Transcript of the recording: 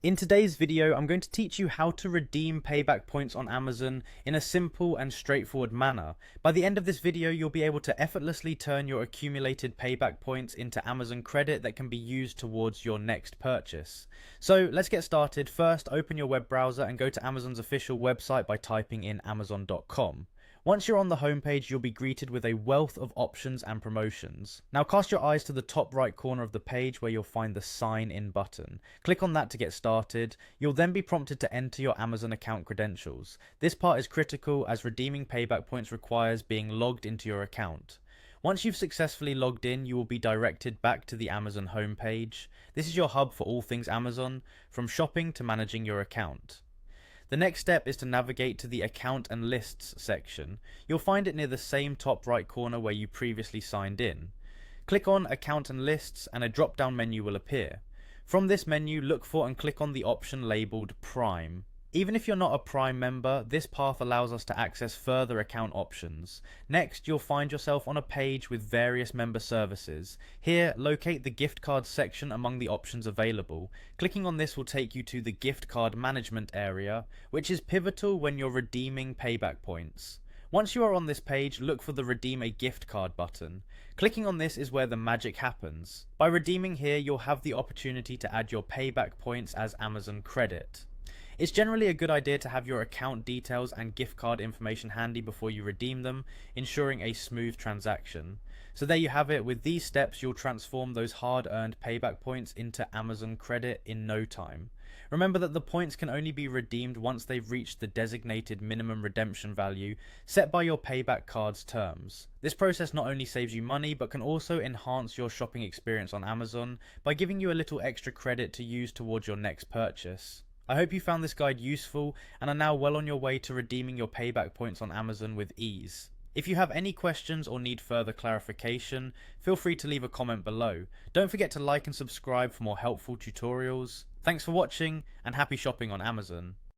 In today's video, I'm going to teach you how to redeem payback points on Amazon in a simple and straightforward manner. By the end of this video, you'll be able to effortlessly turn your accumulated payback points into Amazon credit that can be used towards your next purchase. So let's get started. First, open your web browser and go to Amazon's official website by typing in amazon.com. Once you're on the homepage, you'll be greeted with a wealth of options and promotions. Now cast your eyes to the top right corner of the page where you'll find the sign in button. Click on that to get started. You'll then be prompted to enter your Amazon account credentials. This part is critical as redeeming payback points requires being logged into your account. Once you've successfully logged in, you will be directed back to the Amazon homepage. This is your hub for all things Amazon, from shopping to managing your account. The next step is to navigate to the Account and Lists section. You'll find it near the same top right corner where you previously signed in. Click on Account and Lists and a drop-down menu will appear. From this menu, look for and click on the option labelled Prime. Even if you're not a Prime member, this path allows us to access further account options. Next, you'll find yourself on a page with various member services. Here, locate the gift card section among the options available. Clicking on this will take you to the gift card management area, which is pivotal when you're redeeming payback points. Once you are on this page, look for the Redeem a Gift Card button. Clicking on this is where the magic happens. By redeeming here, you'll have the opportunity to add your payback points as Amazon credit. It's generally a good idea to have your account details and gift card information handy before you redeem them, ensuring a smooth transaction. So there you have it. With these steps, you'll transform those hard-earned payback points into Amazon credit in no time. Remember that the points can only be redeemed once they've reached the designated minimum redemption value set by your payback card's terms. This process not only saves you money, but can also enhance your shopping experience on Amazon by giving you a little extra credit to use towards your next purchase. I hope you found this guide useful and are now well on your way to redeeming your payback points on Amazon with ease. If you have any questions or need further clarification, feel free to leave a comment below. Don't forget to like and subscribe for more helpful tutorials. Thanks for watching and happy shopping on Amazon.